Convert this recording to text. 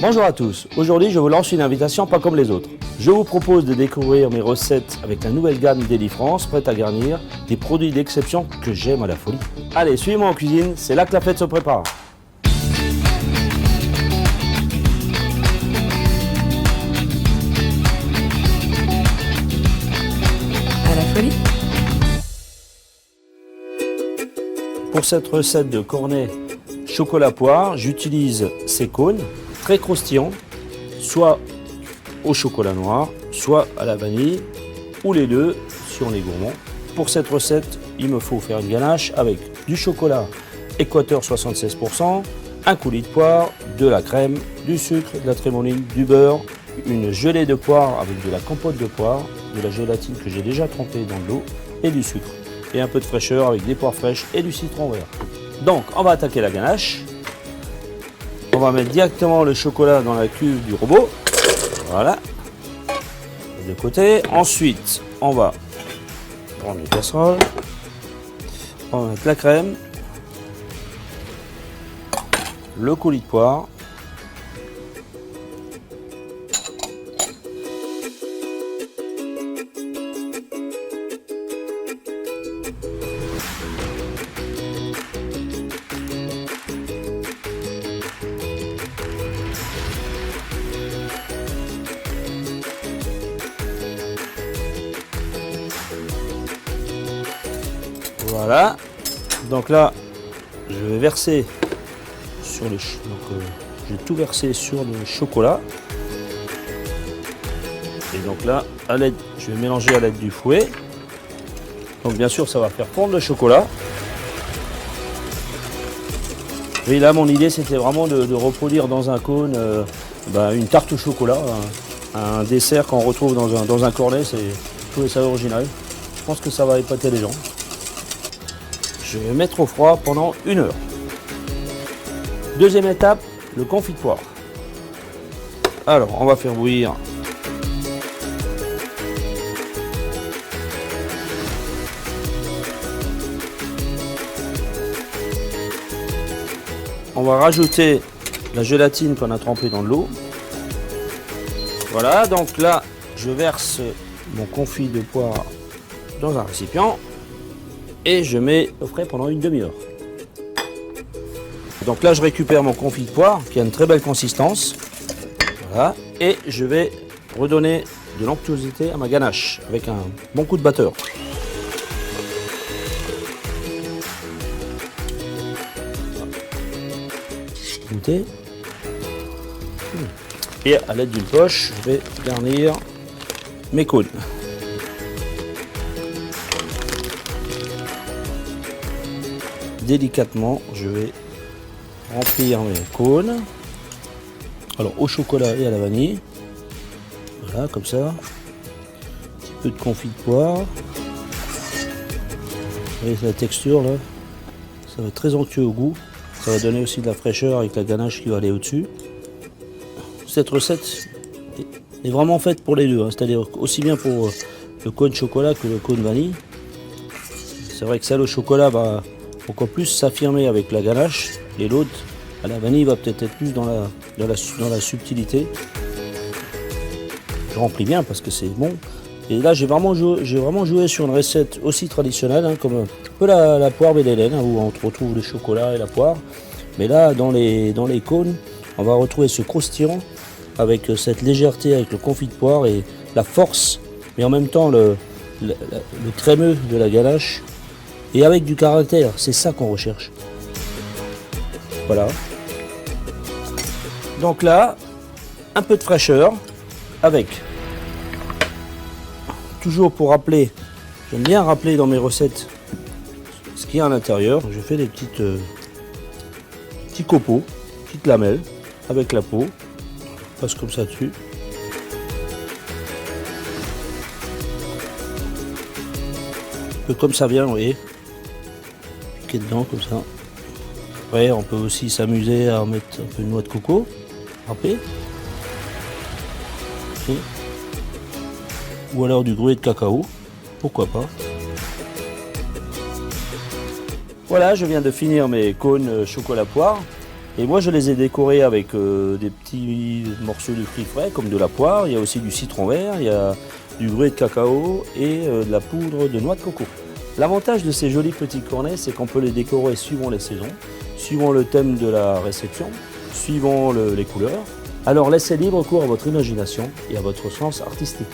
Bonjour à tous, aujourd'hui je vous lance une invitation pas comme les autres. Je vous propose de découvrir mes recettes avec la nouvelle gamme Deli-France, prête à garnir, des produits d'exception que j'aime à la folie. Allez, suivez-moi en cuisine, c'est là que la fête se prépare. À la folie. Pour cette recette de cornet chocolat poire, j'utilise ces cônes très croustillants, soit au chocolat noir, soit à la vanille, ou les deux si on est gourmand. Pour cette recette, il me faut faire une ganache avec du chocolat Équateur 76%, un coulis de poire, de la crème, du sucre, de la trémoline, du beurre, une gelée de poire avec de la compote de poire, de la gélatine que j'ai déjà trempée dans de l'eau et du sucre. Et un peu de fraîcheur avec des poires fraîches et du citron vert. Donc, on va attaquer la ganache. On va mettre directement le chocolat dans la cuve du robot. Voilà. De côté. Ensuite, on va prendre une casserole. On va mettre la crème. Le coulis de poire. Voilà, donc là je vais verser sur le j'ai tout versé sur le chocolat. Et donc là, à l'aide, je vais mélanger à l'aide du fouet. Donc bien sûr, ça va faire fondre le chocolat. Et là, mon idée, c'était vraiment de reproduire dans un cône une tarte au chocolat, un dessert qu'on retrouve dans un cornet. Je trouvais ça original. Je pense que ça va épater les gens. Je vais mettre au froid pendant 1 heure. Deuxième étape, le confit de poire. Alors, on va faire bouillir on va rajouter la gélatine qu'on a trempée dans de l'eau. Voilà, donc là, je verse mon confit de poire dans un récipient. Et je mets au frais pendant une demi-heure. Donc là, je récupère mon confit de poire qui a une très belle consistance. Voilà. Et je vais redonner de l'onctuosité à ma ganache avec un bon coup de batteur. Goûter. Et à l'aide d'une poche, je vais garnir mes cônes. Délicatement, je vais remplir mes cônes. Alors au chocolat et à la vanille. Voilà, comme ça. Un petit peu de confit de poire. Vous voyez la texture là. Ça va être très onctueux au goût. Ça va donner aussi de la fraîcheur avec la ganache qui va aller au-dessus. Cette recette est vraiment faite pour les deux, hein. C'est-à-dire aussi bien pour le cône chocolat que le cône vanille. C'est vrai que celle au chocolat va encore plus s'affirmer avec la ganache et l'autre à la vanille va peut-être être plus dans la subtilité. Je remplis bien parce que c'est bon. Et là j'ai vraiment joué sur une recette aussi traditionnelle, hein, comme un peu la poire Belle-Hélène, hein, où on retrouve le chocolat et la poire. Mais là dans les cônes, on va retrouver ce croustillant avec cette légèreté, avec le confit de poire et la force, mais en même temps le crémeux de la ganache. Et avec du caractère, c'est ça qu'on recherche. Voilà. Donc là, un peu de fraîcheur avec, toujours pour rappeler, j'aime bien rappeler dans mes recettes ce qu'il y a à l'intérieur. Je fais des petits copeaux, petites lamelles avec la peau. Je passe comme ça dessus. Un peu comme ça vient, vous voyez. Dedans comme ça. Après on peut aussi s'amuser à mettre un peu de noix de coco râpée. Ou alors du gruyère de cacao, pourquoi pas. Voilà, je viens de finir mes cônes chocolat poire. Et moi je les ai décorés avec des petits morceaux de fruits frais comme de la poire, il y a aussi du citron vert, il y a du gruyère de cacao et de la poudre de noix de coco. L'avantage de ces jolis petits cornets, c'est qu'on peut les décorer suivant les saisons, suivant le thème de la réception, suivant les couleurs. Alors laissez libre cours à votre imagination et à votre sens artistique.